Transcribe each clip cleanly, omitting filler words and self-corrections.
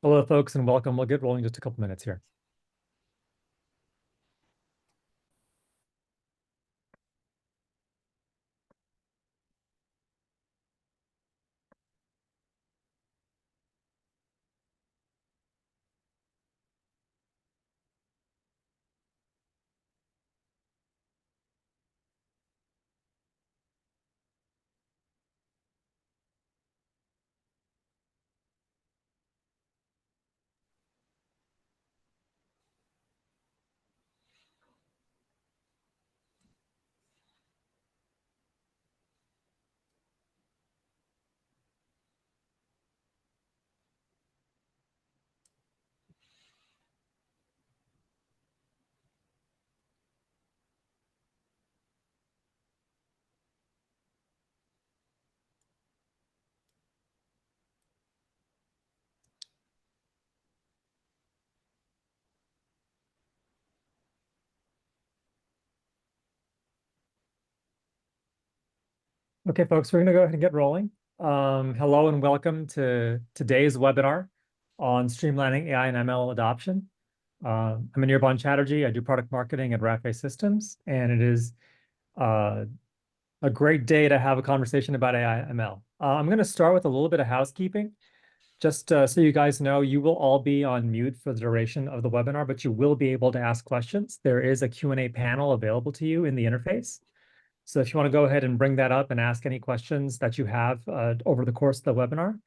Hello, folks, and welcome. We'll get rolling in just a couple minutes here. Okay, folks, we're going to go ahead and get rolling. Hello and welcome to today's webinar on streamlining AI and ML adoption. I'm Anirban Chatterjee. I do product marketing at Rafay Systems, and it is a great day to have a conversation about AI and ML. I'm going to start with a little bit of housekeeping. Just so you guys know, you will all be on mute for the duration of the webinar, but you will be able to ask questions. There is a Q&A panel available to you in the interface. So if you want to go ahead and bring that up and ask any questions that you have over the course of the webinar,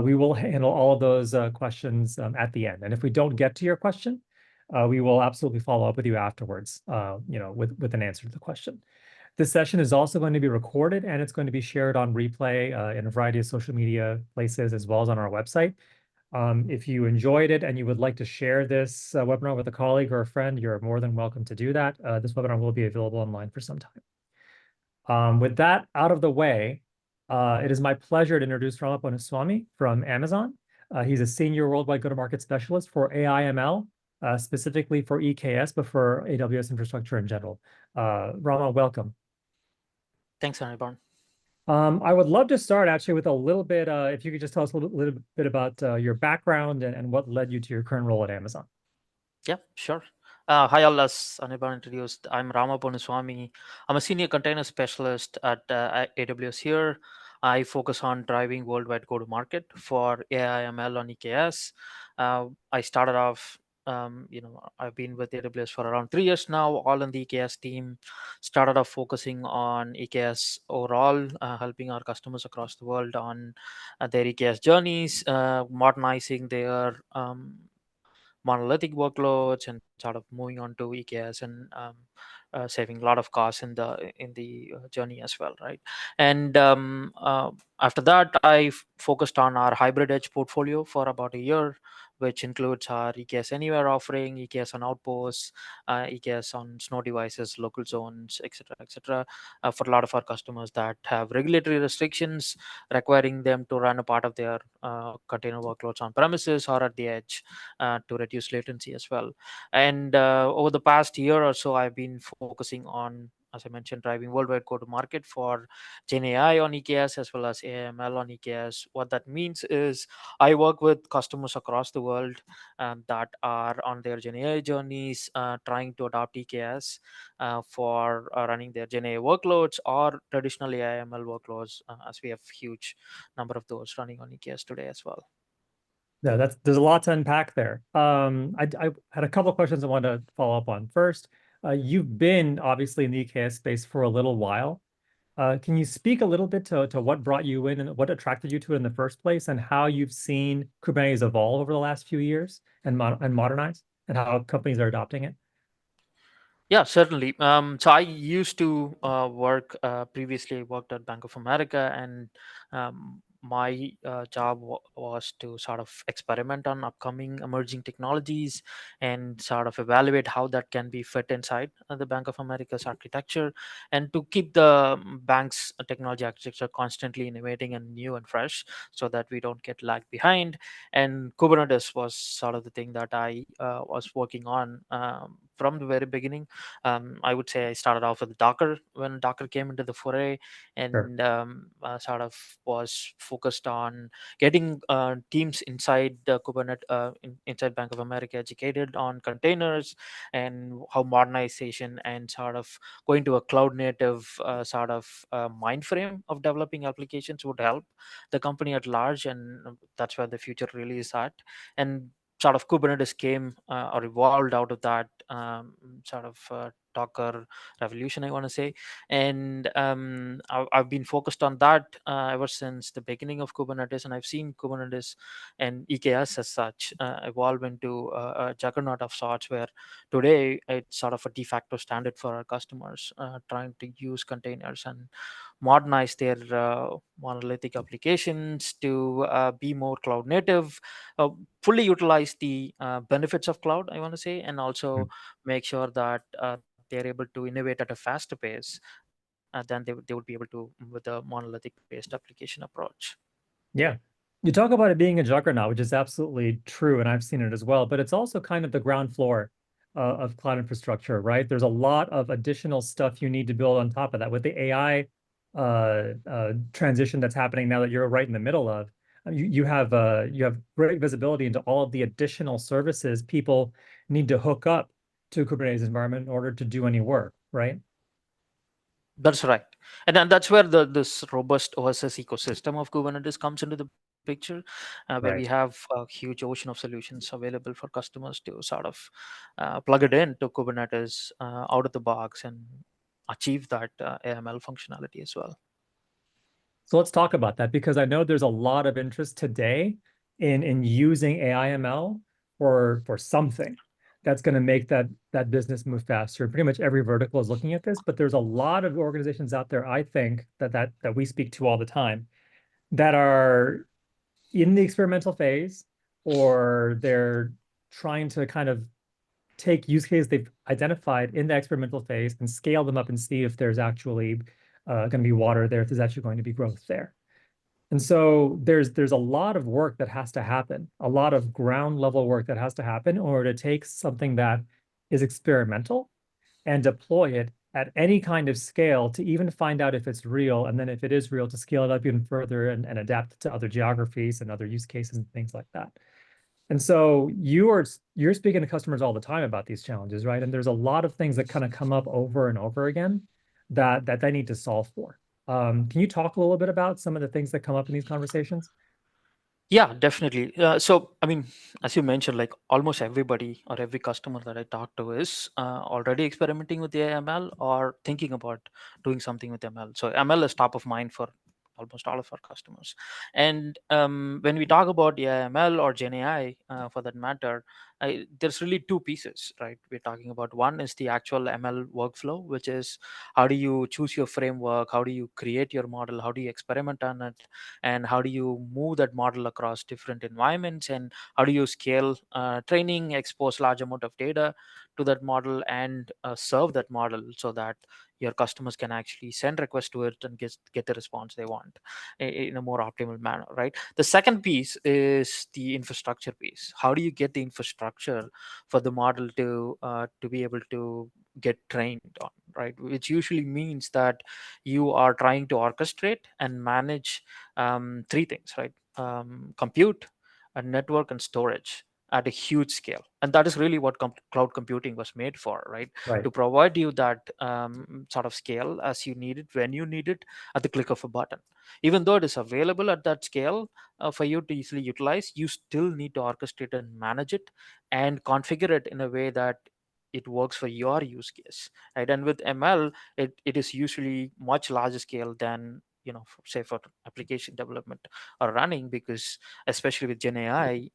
we will handle all of those questions at the end. And if we don't get to your question, we will absolutely follow up with you afterwards, with an answer to the question. This session is also going to be recorded, and it's going to be shared on replay in a variety of social media places, as well as on our website. If you enjoyed it and you would like to share this webinar with a colleague or a friend, you're more than welcome to do that. This webinar will be available online for some time. With that out of the way, it is my pleasure to introduce Rama Ponuswamy from Amazon. He's a senior worldwide go-to-market specialist for AI/ML, specifically for EKS, but for AWS infrastructure in general. Rama, welcome. Thanks, Anirban. I would love to start actually with a little bit, if you could just tell us a little bit about your background and what led you to your current role at Amazon. Yeah, sure. Hi, all. As Anirban introduced, I'm Rama Ponuswamy. I'm a senior container specialist at AWS here. I focus on driving worldwide go-to-market for AI/ML on EKS. I started off, I've been with AWS for around 3 years now, all in the EKS team. Started off focusing on EKS overall, helping our customers across the world on their EKS journeys, modernizing their monolithic workloads and sort of moving on to EKS and saving a lot of costs in the journey as well, right? And after that, I focused on our hybrid edge portfolio for about a year, which includes our EKS Anywhere offering, EKS on Outposts, EKS on Snow devices, local zones, etc., for a lot of our customers that have regulatory restrictions requiring them to run a part of their container workloads on premises or at the edge to reduce latency as well. And over the past year or so, I've been focusing on, as I mentioned, driving worldwide go-to-market for Gen AI on EKS as well as AML on EKS. What that means is I work with customers across the world that are on their Gen AI journeys, trying to adopt EKS for running their Gen AI workloads or traditional AI/ML workloads, as we have huge number of those running on EKS today as well. Yeah, there's a lot to unpack there. I had a couple of questions I wanted to follow up on. First, you've been obviously in the EKS space for a little while. Can you speak a little bit to what brought you in and what attracted you to it in the first place, and how you've seen Kubernetes evolve over the last few years and modernize, and how companies are adopting it? Yeah, certainly. So I used to work previously. I worked at Bank of America, and my job was to sort of experiment on upcoming emerging technologies and sort of evaluate how that can be fit inside the Bank of America's architecture, and to keep the bank's technology architecture constantly innovating and new and fresh, so that we don't get lagged behind. And Kubernetes was sort of the thing that I was working on from the very beginning. I would say I started off with Docker when Docker came into the foray, Sure. and sort of was focused on getting teams inside the Kubernetes, inside Bank of America, educated on containers and how modernization and sort of going to a cloud native sort of mind frame of developing applications would help the company at large, and that's where the future really is at. And sort of Kubernetes came or evolved out of that sort of Docker revolution, I want to say. And I've been focused on that ever since the beginning of Kubernetes, and I've seen Kubernetes and EKS as such evolve into a juggernaut of sorts, where today it's sort of a de facto standard for our customers trying to use containers and modernize their monolithic applications to be more cloud native, uh, fully utilize the benefits of cloud, I want to say, and also make sure that they're able to innovate at a faster pace than they would be able to with a monolithic based application approach. Yeah. You talk about it being a juggernaut, which is absolutely true, and I've seen it as well, but it's also kind of the ground floor of cloud infrastructure, right? There's a lot of additional stuff you need to build on top of that. With the AI transition that's happening now that you're right in the middle of, you have great visibility into all of the additional services people need to hook up to a Kubernetes environment in order to do any work, right? That's right. And then that's where the this robust OSS ecosystem of Kubernetes comes into the picture, where we Right. have a huge ocean of solutions available for customers to sort of plug it into Kubernetes out of the box and achieve that AML functionality as well. So let's talk about that because I know there's a lot of interest today in using AI/ML for something that's going to make that business move faster. Pretty much every vertical is looking at this, but there's a lot of organizations out there, I think, that we speak to all the time that are in the experimental phase, or they're trying to kind of take use cases they've identified in the experimental phase and scale them up and see if there's actually going to be water there, if there's actually going to be growth there. And so there's a lot of work that has to happen, a lot of ground level work that has to happen in order to take something that is experimental and deploy it at any kind of scale to even find out if it's real. And then if it is real, to scale it up even further and adapt it to other geographies and other use cases and things like that. And so you're speaking to customers all the time about these challenges, right? And there's a lot of things that kind of come up over and over again that they need to solve for. Can you talk a little bit about some of the things that come up in these conversations? Yeah, definitely. So, I mean, as you mentioned, like almost everybody or every customer that I talk to is already experimenting with the ML or thinking about doing something with ML. So, ML is top of mind for almost all of our customers. And when we talk about ML or Gen AI, for that matter, there's really two pieces, right? We're talking about one is the actual ML workflow, which is how do you choose your framework, how do you create your model, how do you experiment on it, and how do you move that model across different environments, and how do you scale training, expose large amount of data to that model, and serve that model so that your customers can actually send requests to it and get the response they want in a more optimal manner, right? The second piece is the infrastructure piece. How do you get the infrastructure for the model to be able to get trained on, right? Which usually means that you are trying to orchestrate and manage three things, right? Compute, a network, and storage at a huge scale. And that is really what cloud computing was made for, right? Right. To provide you that sort of scale as you need it, when you need it, at the click of a button. Even though it is available at that scale for you to easily utilize, you still need to orchestrate and manage it and configure it in a way that it works for your use case, right? And with ML, it is usually much larger scale than, say for application development or running, because especially with Gen AI,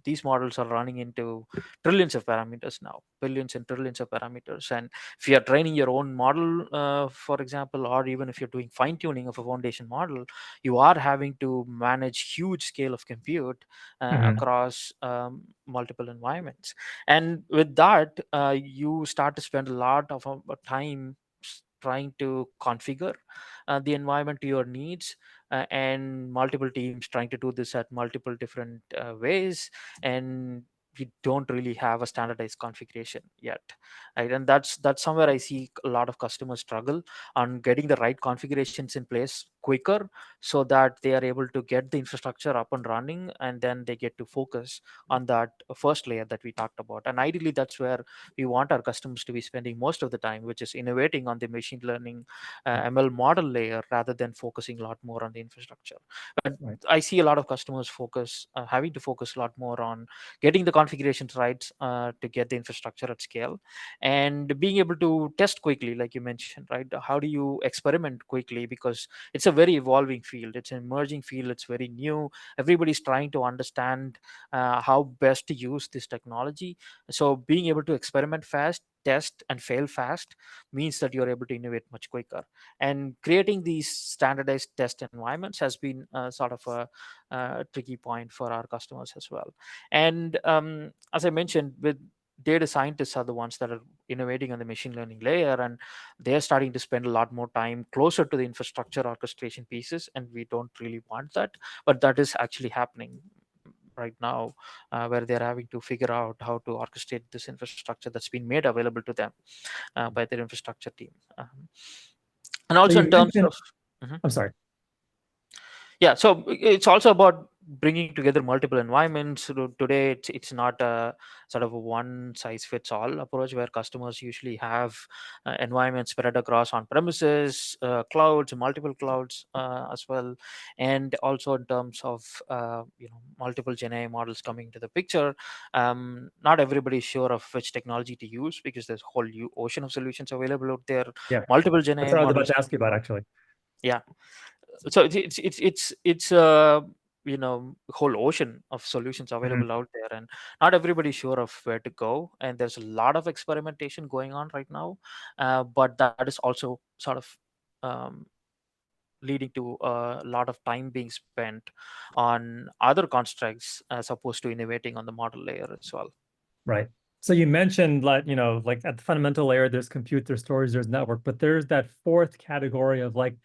these models are running into trillions of parameters now, billions and trillions of parameters. And if you are training your own model, for example, or even if you're doing fine tuning of a foundation model, you are having to manage huge scale of compute Mhm. across multiple environments. And with that, you start to spend a lot of time trying to configure the environment to your needs, and multiple teams trying to do this at multiple different ways. And we don't really have a standardized configuration yet, right? And that's somewhere I see a lot of customers struggle on getting the right configurations in place quicker, so that they are able to get the infrastructure up and running, and then they get to focus on that first layer that we talked about. And ideally, that's where we want our customers to be spending most of the time, which is innovating on the machine learning ML model layer, rather than focusing a lot more on the infrastructure. But Right. I see a lot of customers having to focus a lot more on getting the configurations right, to get the infrastructure at scale, and being able to test quickly, like you mentioned, right? How do you experiment quickly? Because it's a very evolving field, it's an emerging field, it's very new. Everybody's trying to understand how best to use this technology. So being able to experiment fast, test and fail fast, means that you're able to innovate much quicker. And creating these standardized test environments has been sort of a tricky point for our customers as well. And as I mentioned, with data scientists are the ones that are innovating on the machine learning layer, and they're starting to spend a lot more time closer to the infrastructure orchestration pieces, and we don't really want that, but that is actually happening right now, where they're having to figure out how to orchestrate this infrastructure that's been made available to them by their infrastructure team. And So also you in terms mentioned, of Mhm. I'm sorry. Yeah, so it's also about bringing together multiple environments. So today it's not a sort of a one size fits all approach, where customers usually have environments spread across on premises, clouds, multiple clouds as well. And also in terms of multiple gen AI models coming into the picture, not everybody is sure of which technology to use, because there's a whole ocean of solutions available out there, Yeah, multiple gen that's AI what I was about models to ask you coming about, out. actually. Yeah, so it's a whole ocean of solutions Mhm. available out there, and not everybody's sure of where to go, and there's a lot of experimentation going on right now, but that is also sort of um, leading to a lot of time being spent on other constructs as opposed to innovating on the model layer as well. Right. So you mentioned, like, like at the fundamental layer, there's compute, there's storage, there's network, but there's that fourth category of like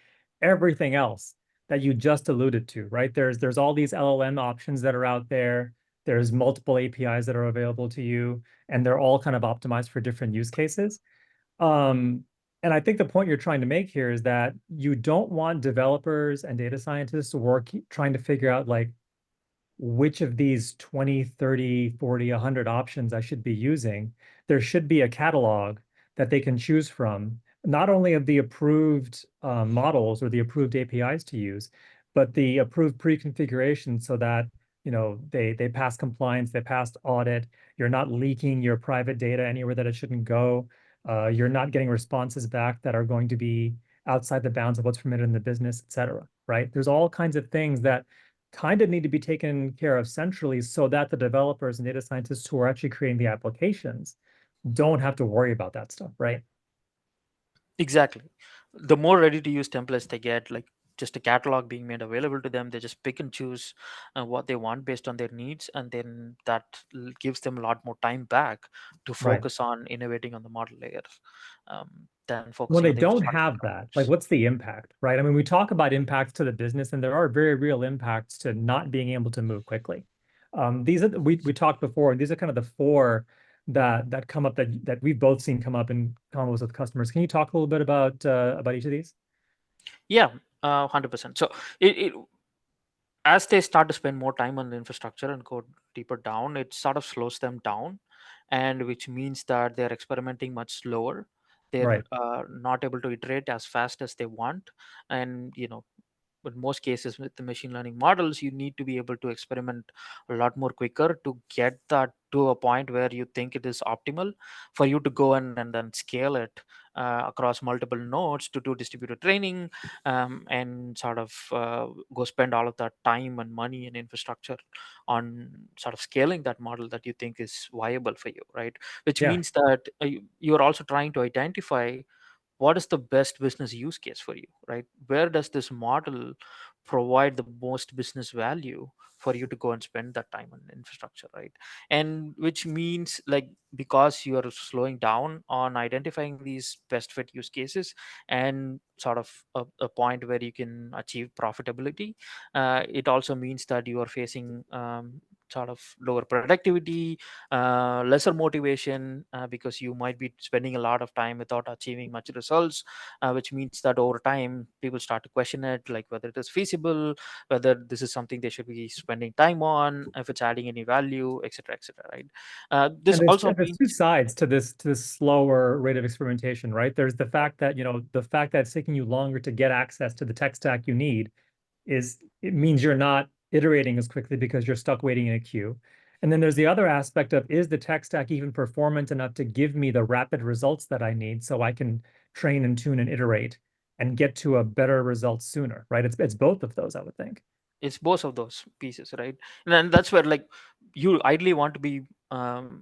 everything else that you just alluded to, right? There's all these LLM options that are out there. There's multiple APIs that are available to you, and they're all kind of optimized for different use cases. Um, and I think the point you're trying to make here is that you don't want developers and data scientists to work trying to figure out like which of these 20, 30, 40, 100 options I should be using. There should be a catalog that they can choose from, not only of the approved models or the approved APIs to use, but the approved pre-configuration, so that they pass compliance, they passed audit. You're not leaking your private data anywhere that it shouldn't go. You're not getting responses back that are going to be outside the bounds of what's permitted in the business, et cetera, right? There's all kinds of things that kind of need to be taken care of centrally, so that the developers and data scientists who are actually creating the applications don't have to worry about that stuff, right? Exactly. The more ready to use templates they get, like just a catalog being made available to them, they just pick and choose what they want based on their needs, and then that gives them a lot more time back to Right. focus on innovating on the model layers, than When focusing they on the don't infrastructure have that, like problems. what's the impact, right? I mean, we talk about impacts to the business, and there are very real impacts to not being able to move quickly. These are we talked before, and these are kind of the four that come up that we've both seen come up in convos with customers. Can you talk a little bit about each of these? Yeah, 100%. So it as they start to spend more time on the infrastructure and go deeper down, it sort of slows them down, and which means that they're experimenting much slower. They're Right. not able to iterate as fast as they want, and but most cases with the machine learning models, you need to be able to experiment a lot more quicker to get that to a point where you think it is optimal for you to go and then scale it across multiple nodes to do distributed training, and sort of go spend all of that time and money and infrastructure on sort of scaling that model that you think is viable for you, right? Which Yeah. means that you're also trying to identify what is the best business use case for you, right? Where does this model provide the most business value for you to go and spend that time on infrastructure, right? And which means, like, because you're slowing down on identifying these best fit use cases and sort of a point where you can achieve profitability, it also means that you are facing sort of lower productivity, lesser motivation, because you might be spending a lot of time without achieving much results, which means that over time people start to question it, like whether it is feasible, whether this is something they should be spending time on, if it's adding any value, etc., etc. Right? This also And there's means two sides to this slower rate of experimentation, right? There's the fact that, the fact that it's taking you longer to get access to the tech stack you need it means you're not iterating as quickly because you're stuck waiting in a queue. And then there's the other aspect of, is the tech stack even performant enough to give me the rapid results that I need so I can train and tune and iterate and get to a better result sooner, right? It's both of those, I would think. it's both of those pieces, right? And then that's where, like, you ideally want to be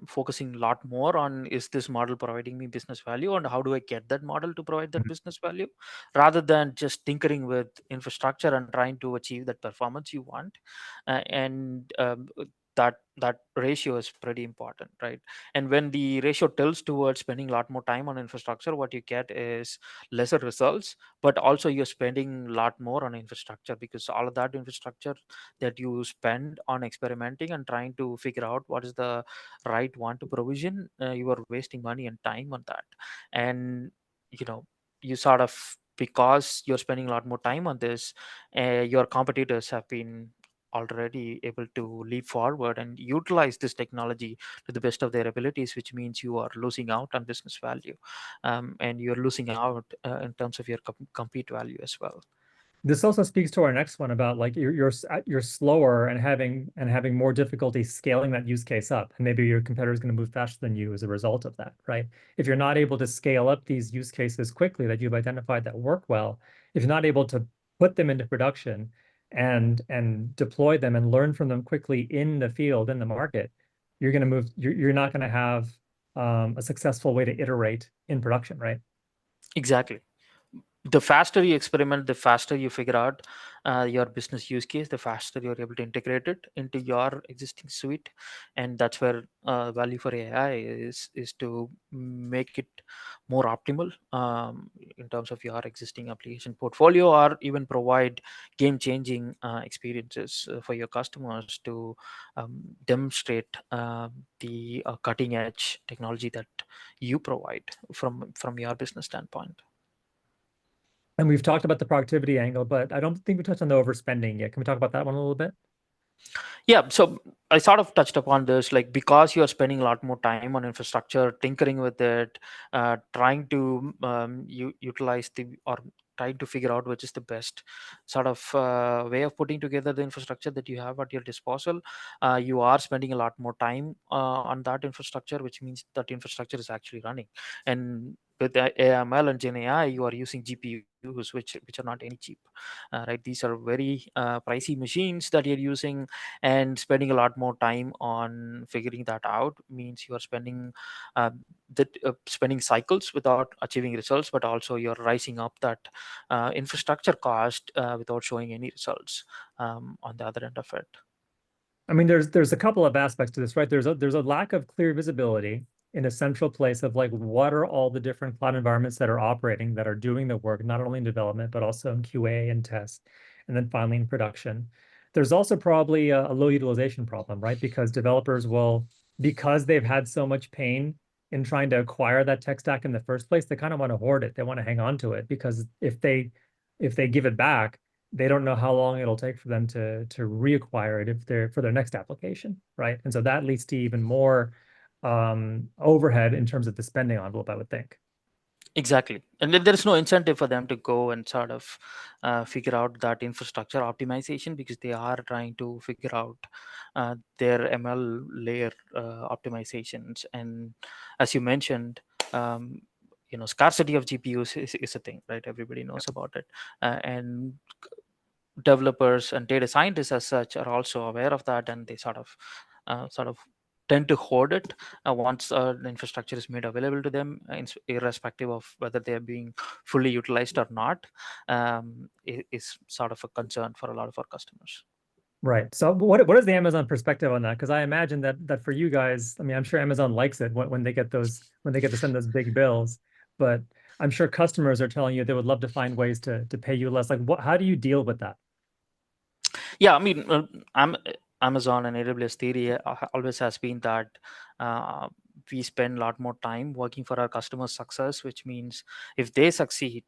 focusing a lot more on, is this model providing me business value, and how do I get that model to provide that Mhm. business value, rather than just tinkering with infrastructure and trying to achieve that performance you want. And that ratio is pretty important, right? And when the ratio tilts towards spending a lot more time on infrastructure, what you get is lesser results, but also you're spending a lot more on infrastructure, because all of that infrastructure that you spend on experimenting and trying to figure out what is the right one to provision, you are wasting money and time on that. And you know you sort of, because you're spending a lot more time on this, your competitors have been already able to leap forward and utilize this technology to the best of their abilities, which means you are losing out on business value, and you're losing out in terms of your compete value as well. This also speaks to our next one about like you're slower and having more difficulty scaling that use case up, and maybe your competitor is going to move faster than you as a result of that, right? If you're not able to scale up these use cases quickly that you've identified that work well, if you're not able to put them into production and deploy them and learn from them quickly in the field, in the market, you're not going to have a successful way to iterate in production, right? Exactly. The faster you experiment, the faster you figure out your business use case, the faster you're able to integrate it into your existing suite. And that's where value for AI is to make it more optimal, in terms of your existing application portfolio, or even provide game changing experiences for your customers to demonstrate the cutting edge technology that you provide from your business standpoint. And we've talked about the productivity angle, but I don't think we touched on the overspending yet. Can we talk about that one a little bit? Yeah, so I sort of touched upon this, like, because you're spending a lot more time on infrastructure, tinkering with it, trying to utilize the, or trying to figure out which is the best sort of way of putting together the infrastructure that you have at your disposal. You are spending a lot more time on that infrastructure, which means that infrastructure is actually running. And with the AML and Gen AI, you are using GPUs, which are not any cheap, right? These are very pricey machines that you're using, and spending a lot more time on figuring that out means you are spending spending cycles without achieving results, but also you're rising up that infrastructure cost without showing any results on the other end of it. I mean, there's a couple of aspects to this, right? There's a lack of clear visibility in a central place of like what are all the different cloud environments that are operating, that are doing the work, not only in development, but also in QA and test, and then finally in production. There's also probably a low utilization problem, right? Because developers will, because they've had so much pain in trying to acquire that tech stack in the first place, they kind of want to hoard it. They want to hang on to it because if they give it back, they don't know how long it'll take for them to reacquire it if they're for their next application, right? And so that leads to even more overhead in terms of the spending envelope, I would think. Exactly. And then there's no incentive for them to go and sort of figure out that infrastructure optimization, because they are trying to figure out their ML layer optimizations. And as you mentioned, um, scarcity of GPUs is a thing, right? Everybody knows about it. And developers and data scientists as such are also aware of that, and they sort of tend to hoard it once the infrastructure is made available to them, irrespective of whether they are being fully utilized or not, is sort of a concern for a lot of our customers. Right. So what is the Amazon perspective on that? Because I imagine that for you guys, I mean, I'm sure Amazon likes it when they get when they get to send those big bills, but I'm sure customers are telling you they would love to find ways to pay you less. Like how do you deal with that? Yeah, I mean, I'm Amazon and AWS theory always has been that uh, we spend a lot more time working for our customers' success, which means if they succeed,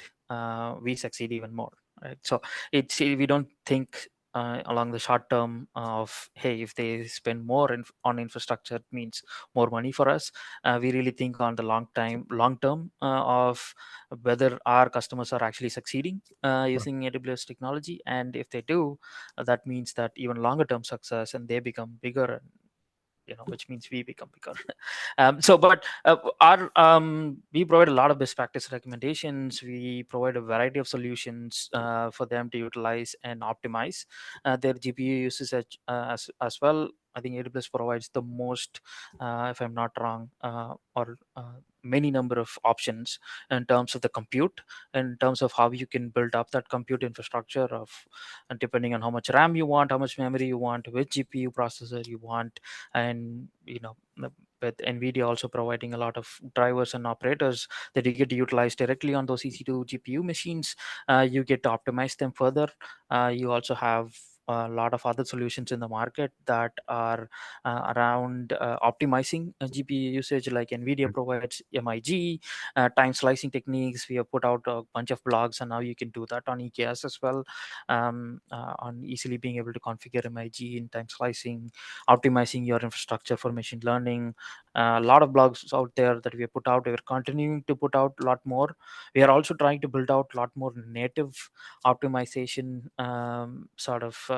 we succeed even more. Right. So we don't think along the short term of, hey, if they spend more on infrastructure, it means more money for us. We really think on the long term of whether our customers are actually succeeding Right. using AWS technology, and if they do, that means that even longer term success, and they become bigger, and which means we become bigger. But our we provide a lot of best practice recommendations. We provide a variety of solutions for them to utilize and optimize their GPU usage as well. I think AWS provides the most, if I'm not wrong, or many number of options in terms of the compute, in terms of how you can build up that compute infrastructure of, and depending on how much RAM you want, how much memory you want, which GPU processor you want, and with NVIDIA also providing a lot of drivers and operators that you get to utilize directly on those EC2 GPU machines, you get to optimize them further. You also have a lot of other solutions in the market that are around optimizing GPU usage, like NVIDIA provides MIG, time slicing techniques. We have put out a bunch of blogs, and now you can do that on EKS as well, on easily being able to configure MIG in time slicing, optimizing your infrastructure for machine learning. A lot of blogs out there that we have put out. We're continuing to put out a lot more. We are also trying to build out a lot more native optimization sort of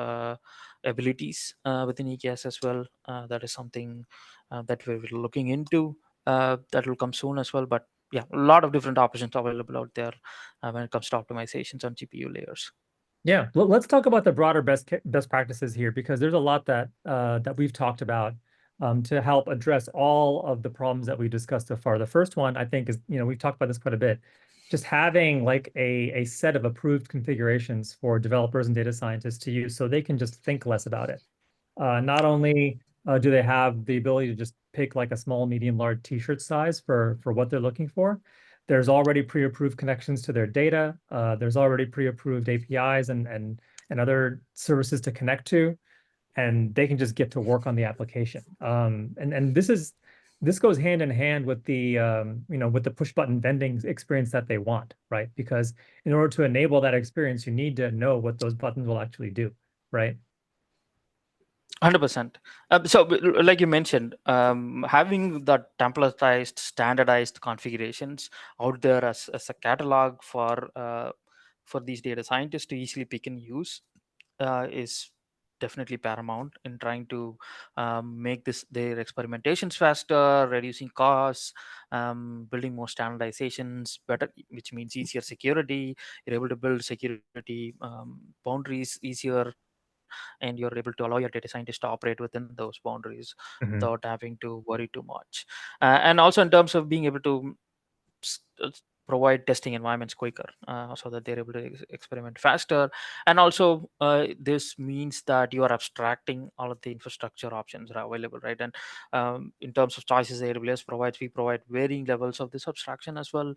abilities within EKS as well. That is something that we're looking into. That will come soon as well. But yeah, a lot of different options available out there when it comes to optimizations on GPU layers. Yeah, let's talk about the broader best practices here, because there's a lot that that we've talked about to help address all of the problems that we discussed so far. The first one, I think, is, we've talked about this quite a bit, just having like a set of approved configurations for developers and data scientists to use, so they can just think less about it. Not only do they have the ability to just pick like a small, medium, large t-shirt size for what they're looking for, there's already pre-approved connections to their data. There's already pre-approved APIs and other services to connect to, and they can just get to work on the application. And this goes hand in hand with the with the push button vending experience that they want, right? Because in order to enable that experience, you need to know what those buttons will actually do, right? 100%. Like you mentioned, having the templatized, standardized configurations out there as a catalog for these data scientists to easily pick and use is definitely paramount in trying to make their experimentations faster, reducing costs, building more standardizations better, which means easier security. You're able to build security boundaries easier, and you're able to allow your data scientists to operate within those boundaries without Mhm. having to worry too much. And also in terms of being able to s- uh, provide testing environments quicker, so that they're able to experiment faster. And also this means that you are abstracting all of the infrastructure options that are available, right? And in terms of choices AWS provides, we provide varying levels of this abstraction as well.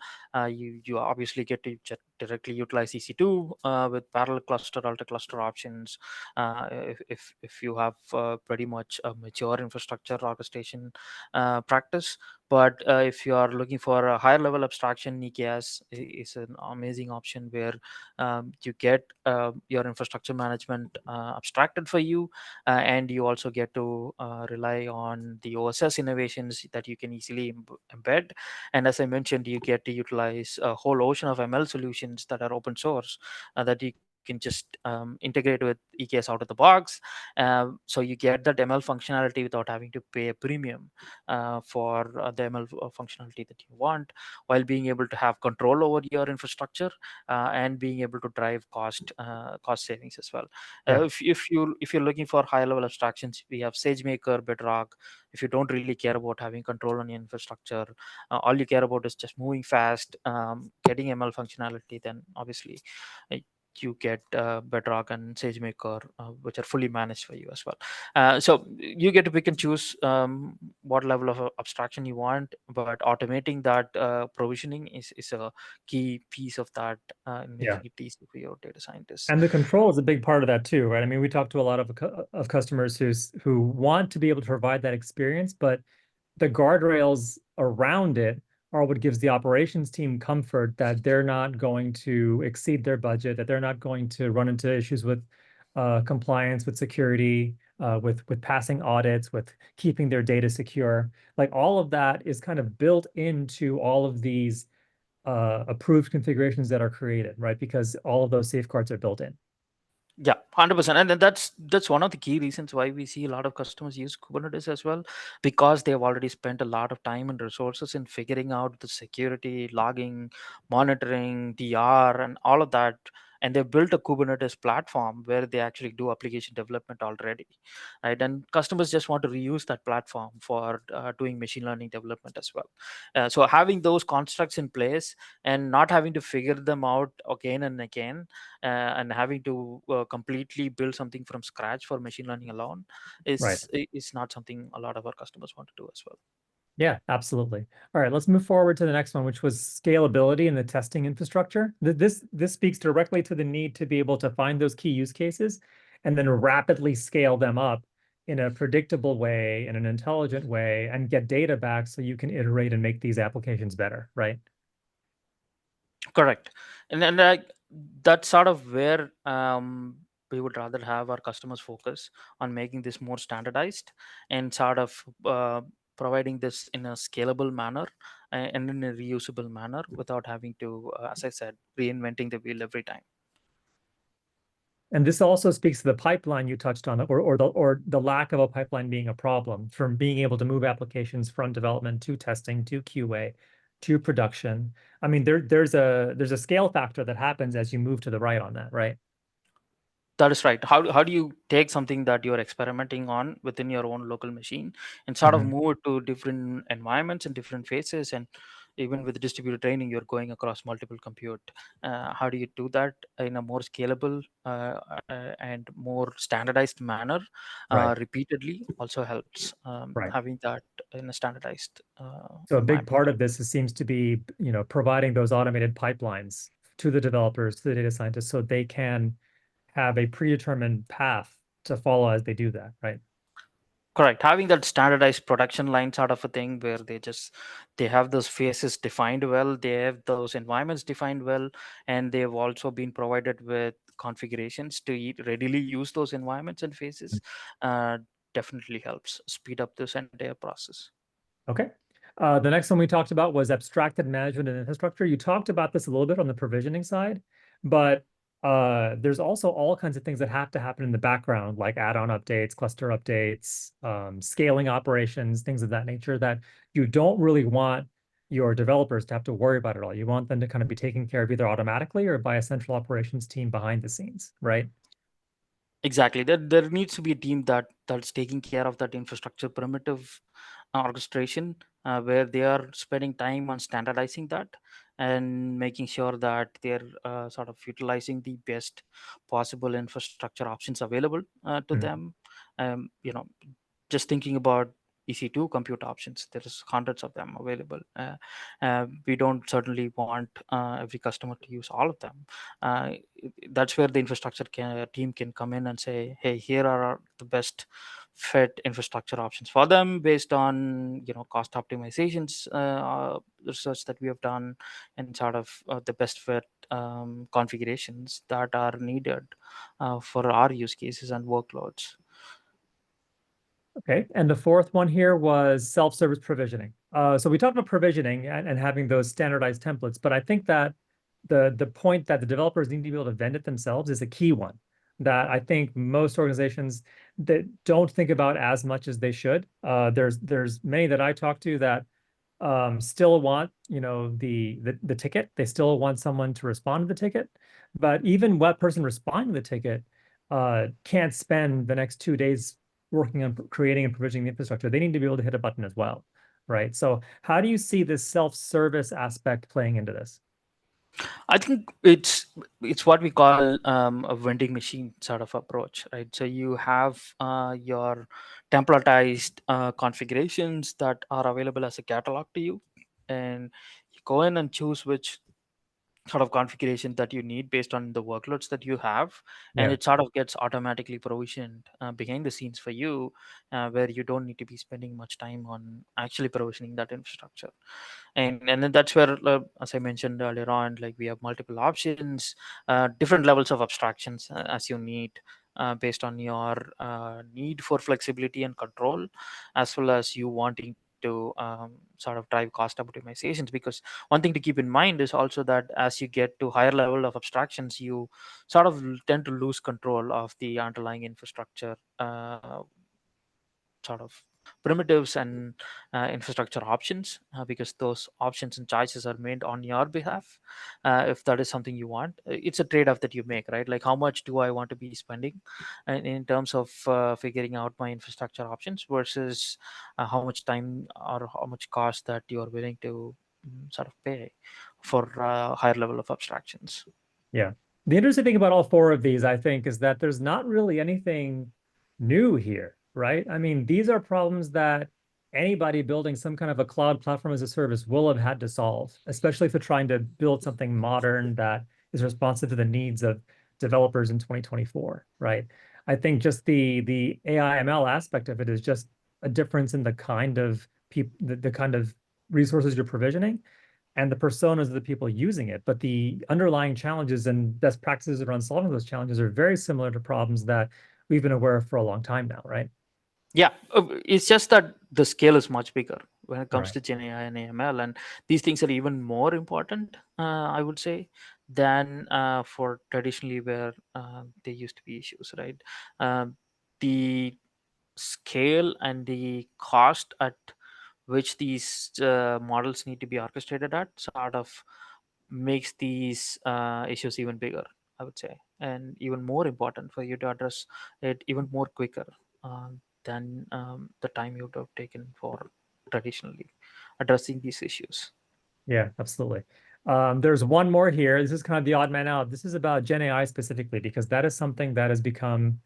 You obviously get to directly utilize EC2 with parallel cluster, alter cluster options, if you have pretty much a mature infrastructure orchestration practice. But if you are looking for a higher level abstraction, EKS is an amazing option where you get your infrastructure management abstracted for you, and you also get to rely on the OSS innovations that you can easily embed. And as I mentioned, you get to utilize a whole ocean of ML solutions that are open source, that you can just integrate with EKS out of the box. So you get that ML functionality without having to pay a premium for the ML functionality that you want, while being able to have control over your infrastructure and being able to drive cost savings as well. Yeah. If you're looking for high level abstractions, we have SageMaker, Bedrock. If you don't really care about having control on your infrastructure, all you care about is just moving fast, getting ML functionality, then obviously you get Bedrock and SageMaker, which are fully managed for you as well. So you get to pick and choose what level of abstraction you want, but automating that provisioning is a key piece of that, in Yeah. making it easy for your data scientists. And the control is a big part of that too, right? I mean, we talk to a lot of customers who want to be able to provide that experience, but the guardrails around it are what gives the operations team comfort that they're not going to exceed their budget, that they're not going to run into issues with compliance, with security, with passing audits, with keeping their data secure. Like all of that is kind of built into all of these approved configurations that are created, right? Because all of those safeguards are built in. Yeah, 100%. And then that's one of the key reasons why we see a lot of customers use Kubernetes as well, because they've already spent a lot of time and resources in figuring out the security, logging, monitoring, DR, and all of that. And they've built a Kubernetes platform where they actually do application development already, right? And customers just want to reuse that platform for doing machine learning development as well. So having those constructs in place and not having to figure them out again and again, and having to completely build something from scratch for machine learning alone Right. is not something a lot of our customers want to do as well. Yeah, absolutely. All right, let's move forward to the next one, which was scalability in the testing infrastructure. This speaks directly to the need to be able to find those key use cases and then rapidly scale them up in a predictable way, in an intelligent way, and get data back so you can iterate and make these applications better, right? Correct. And then that's sort of where we would rather have our customers focus on making this more standardized and sort of providing this in a scalable manner, and in a reusable manner without having to, as I said, reinventing the wheel every time. And this also speaks to the pipeline you touched on, or the lack of a pipeline being a problem from being able to move applications from development to testing to QA to production. I mean, there's a scale factor that happens as you move to the right on that, right? That is right. How do you take something that you're experimenting on within your own local machine and sort of Mhm. move it to different environments and different phases? And even with distributed training, you're going across multiple compute. How do you do that in a more scalable and more standardized manner, Right, repeatedly? Also helps, right. having that in a standardized So a big environment. part of this seems to be, providing those automated pipelines to the developers, to the data scientists, so they can have a predetermined path to follow as they do that, right? Correct. Having that standardized production line sort of a thing where they have those phases defined well, they have those environments defined well, and they've also been provided with configurations to readily use those environments and phases. Uh, Definitely helps speed up this entire process. Okay. The next one we talked about was abstracted management and infrastructure. You talked about this a little bit on the provisioning side, but there's also all kinds of things that have to happen in the background, like add-on updates, cluster updates, scaling operations, things of that nature that you don't really want your developers to have to worry about at all. You want them to kind of be taken care of either automatically or by a central operations team behind the scenes, right? Exactly. There needs to be a team that's taking care of that infrastructure primitive orchestration, where they are spending time on standardizing that and making sure that they're sort of utilizing the best possible infrastructure options available to Mhm. them. You know, just thinking about EC2 compute options, there's hundreds of them available. We don't certainly want every customer to use all of them. Uh, that's where the infrastructure team can come in and say, hey, here are the best fit infrastructure options for them based on cost optimizations, research that we have done, and sort of the best fit configurations that are needed for our use cases and workloads. Okay, and the fourth one here was self-service provisioning. So we talked about provisioning and having those standardized templates, but I think that the point that the developers need to be able to vend it themselves is a key one that I think most organizations that don't think about as much as they should. There's many that I talk to that still want, the ticket. They still want someone to respond to the ticket, but even what person responding to the ticket can't spend the next 2 days working on creating and provisioning the infrastructure. They need to be able to hit a button as well, right? So how do you see this self-service aspect playing into this? I think it's what we call a vending machine sort of approach, right? So you have your templatized configurations that are available as a catalog to you, and you go in and choose which sort of configuration that you need based on the workloads that you have, and Yeah, it sort of gets automatically provisioned behind the scenes for you, where you don't need to be spending much time on actually provisioning that infrastructure. And then that's where, as I mentioned earlier on, like we have multiple options, different levels of abstractions as you need, based on your need for flexibility and control, as well as you wanting to sort of drive cost optimizations. Because one thing to keep in mind is also that as you get to higher level of abstractions, you sort of tend to lose control of the underlying infrastructure, sort of primitives and infrastructure options, because those options and choices are made on your behalf. If that is something you want, it's a trade-off that you make, right? Like, how much do I want to be spending in terms of figuring out my infrastructure options versus how much time or how much cost that you are willing to sort of pay for higher level of abstractions. yeah. The interesting thing about all four of these, I think, is that there's not really anything new here, right? I mean, these are problems that anybody building some kind of a cloud platform as a service will have had to solve, especially if they're trying to build something modern that is responsive to the needs of developers in 2024, right? I think just the AI ML aspect of it is just a difference in the kind of people, the kind of resources you're provisioning and the personas of the people using it. But the underlying challenges and best practices around solving those challenges are very similar to problems that we've been aware of for a long time now, right? Yeah, it's just that the scale is much bigger when it comes Right. to Gen AI and AML, and these things are even more important, I would say, than for traditionally where there used to be issues, right? Um, the scale and the cost at which these models need to be orchestrated at sort of makes these issues even bigger, I would say, and even more important for you to address it even more quicker than the time you would have taken for traditionally addressing these issues. Yeah, absolutely. There's one more here. This is kind of the odd man out. This is about Gen AI specifically, because that is something that has become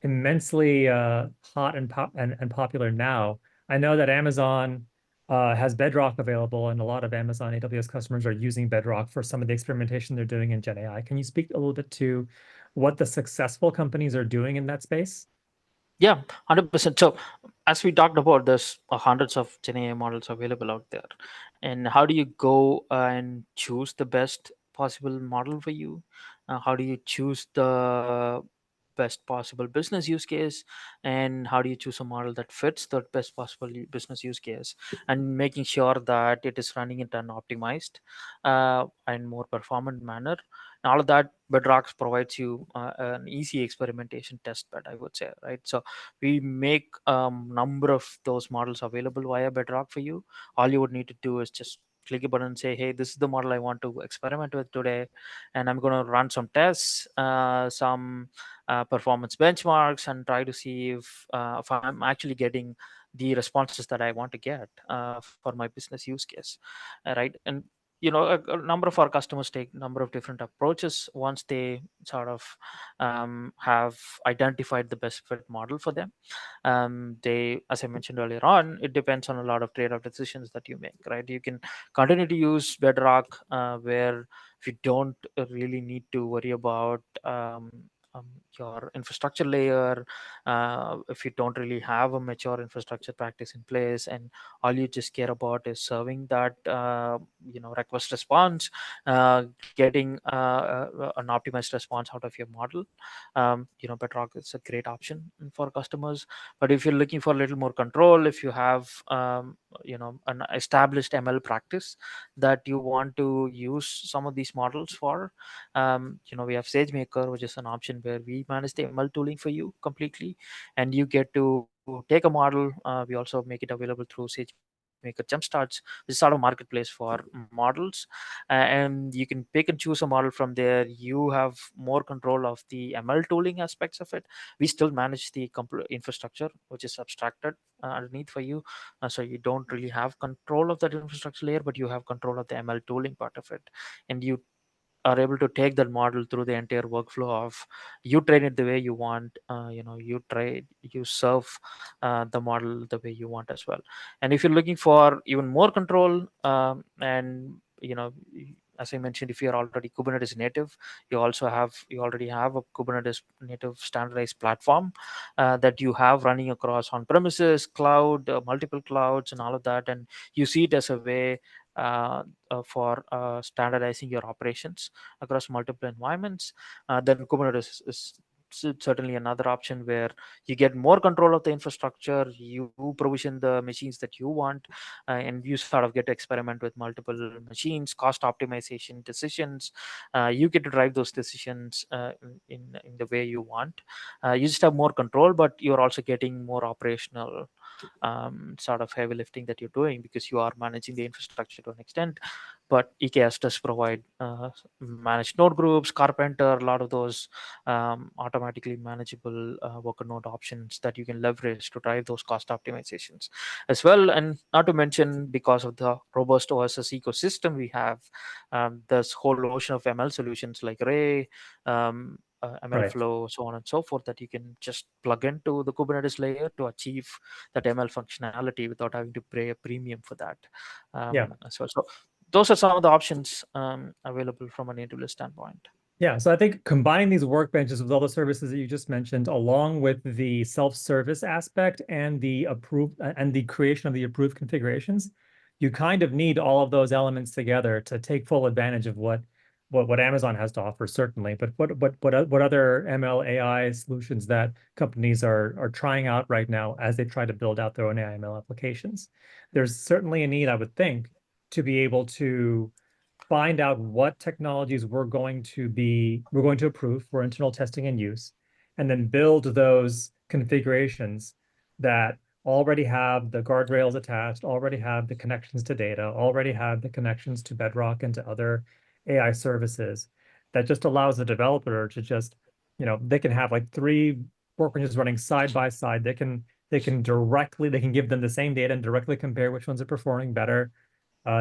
immensely hot and, and popular now. I know that Amazon has Bedrock available, and a lot of Amazon AWS customers are using Bedrock for some of the experimentation they're doing in Gen AI. Can you speak a little bit to what the successful companies are doing in that space? Yeah, 100%. So, as we talked about, there's hundreds of Gen AI models available out there. And how do you go and choose the best possible model for you? How do you choose the best possible business use case? And how do you choose a model that fits the best possible business use case? And making sure that it is running in an optimized and more performant manner. And all of that, Bedrocks provides you an easy experimentation test bed, I would say, right? So we make number of those models available via Bedrock for you. All you would need to do is just click a button and say, hey, this is the model I want to experiment with today, and I'm going to run some tests, some performance benchmarks, and try to see if I'm actually getting the responses that I want to get for my business use case, right? And a number of our customers take number of different approaches once they sort of have identified the best fit model for them. They, as I mentioned earlier on, it depends on a lot of trade-off decisions that you make, right? You can continue to use Bedrock, where you don't really need to worry about um, your infrastructure layer, if you don't really have a mature infrastructure practice in place, and all you just care about is serving that request response, getting an optimized response out of your model. Bedrock is a great option for customers. But if you're looking for a little more control, if you have an established ML practice that you want to use some of these models for, we have SageMaker, which is an option where we manage the ML tooling for you completely, and you get to take a model. We also make it available through SageMaker Jumpstarts, which is sort of marketplace for models, and you can pick and choose a model from there. You have more control of the ML tooling aspects of it. We still manage the infrastructure, which is abstracted underneath for you, so you don't really have control of that infrastructure layer, but you have control of the ML tooling part of it, and you are able to take that model through the entire workflow of you train it the way you want, you serve the model the way you want as well. And if you're looking for even more control, and as I mentioned, if you're already Kubernetes native, you already have a Kubernetes native standardized platform that you have running across on premises, cloud, multiple clouds, and all of that, and you see it as a way for standardizing your operations across multiple environments, then Kubernetes is certainly another option where you get more control of the infrastructure, you provision the machines that you want, and you sort of get to experiment with multiple machines, cost optimization decisions. You get to drive those decisions in the way you want. You just have more control, but you're also getting more operational sort of heavy lifting that you're doing because you are managing the infrastructure to an extent. But EKS does provide managed node groups, Carpenter, a lot of those automatically manageable worker node options that you can leverage to drive those cost optimizations as well. And not to mention, because of the robust OSS ecosystem we have, this whole ocean of ML solutions like Ray, ML Right. flow, so on and so forth, that you can just plug into the Kubernetes layer to achieve that ML functionality without having to pay a premium for that Yeah. as well. So those are some of the options available from a native list standpoint. Yeah, so I think combining these workbenches with all the services that you just mentioned, along with the self-service aspect and the creation of the approved configurations, you kind of need all of those elements together to take full advantage of what Amazon has to offer, certainly. But what other ML AI solutions that companies are trying out right now as they try to build out their own AI ML applications? There's certainly a need, I would think, to be able to find out what technologies we're going to approve for internal testing and use, and then build those configurations that already have the guardrails attached, already have the connections to data, already have the connections to Bedrock and to other AI services. That just allows the developer to just, they can have like three workbenches running side by side. They can give them the same data and directly compare which ones are performing better.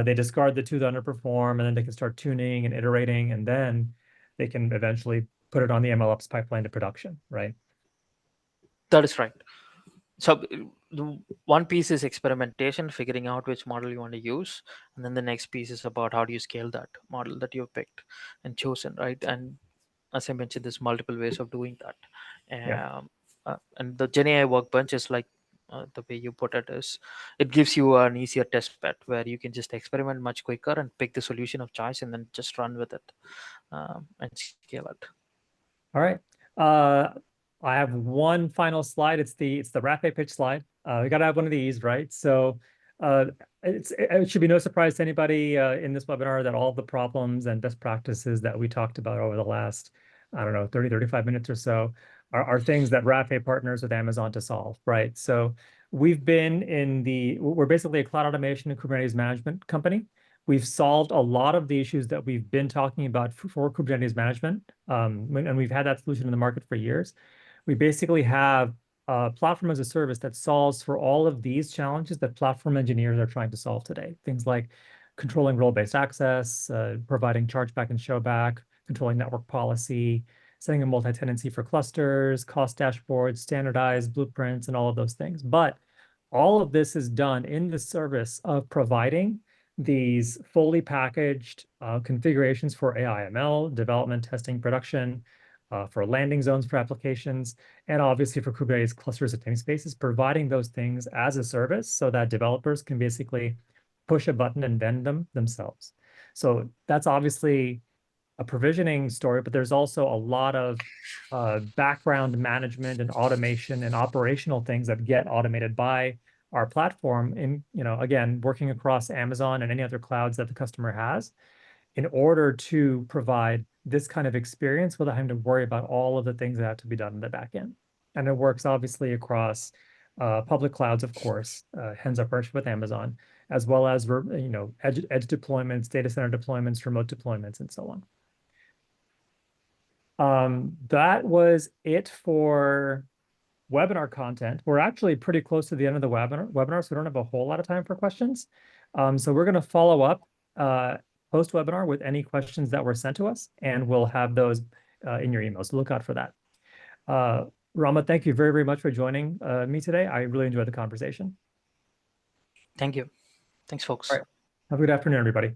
They discard the two that underperform, and then they can start tuning and iterating, and then they can eventually put it on the MLOps pipeline to production, right? That is right. So the one piece is experimentation, figuring out which model you want to use, and then the next piece is about how do you scale that model that you've picked and chosen, right? And as I mentioned, there's multiple ways of doing that. Yeah. And the GenAI workbench is like, the way you put it is, it gives you an easier test bed where you can just experiment much quicker and pick the solution of choice and then just run with it and scale it. All right. Uh, I have one final slide. It's the Rafay pitch slide. We got to have one of these, right? So uh, it should be no surprise to anybody in this webinar that all the problems and best practices that we talked about over the last, I don't know, 30, 35 minutes or so are things that Rafay partners with Amazon to solve, right? So we're basically a cloud automation and Kubernetes management company. We've solved a lot of the issues that we've been talking about for Kubernetes management, and we've had that solution in the market for years. We basically have a platform as a service that solves for all of these challenges that platform engineers are trying to solve today. Things like controlling role-based access, providing chargeback and showback, controlling network policy, setting a multi-tenancy for clusters, cost dashboards, standardized blueprints, and all of those things. But all of this is done in the service of providing these fully packaged configurations for AI/ML, development, testing, production, for landing zones for applications, and obviously for Kubernetes clusters and namespaces, providing those things as a service so that developers can basically push a button and vend them themselves. So that's obviously a provisioning story, but there's also a lot of background management and automation and operational things that get automated by our platform in, again, working across Amazon and any other clouds that the customer has in order to provide this kind of experience without having to worry about all of the things that have to be done in the back end. And it works obviously across public clouds, of course, hence our partnership with Amazon, as well as edge deployments, data center deployments, remote deployments, and so on. That was it for webinar content. We're actually pretty close to the end of the webinar, so we don't have a whole lot of time for questions. So we're going to follow up post-webinar with any questions that were sent to us, and we'll have those in your email. So look out for that. Rama, thank you very, very much for joining me today. I really enjoyed the conversation. Thank you. Thanks, folks. All right. Have a good afternoon, everybody.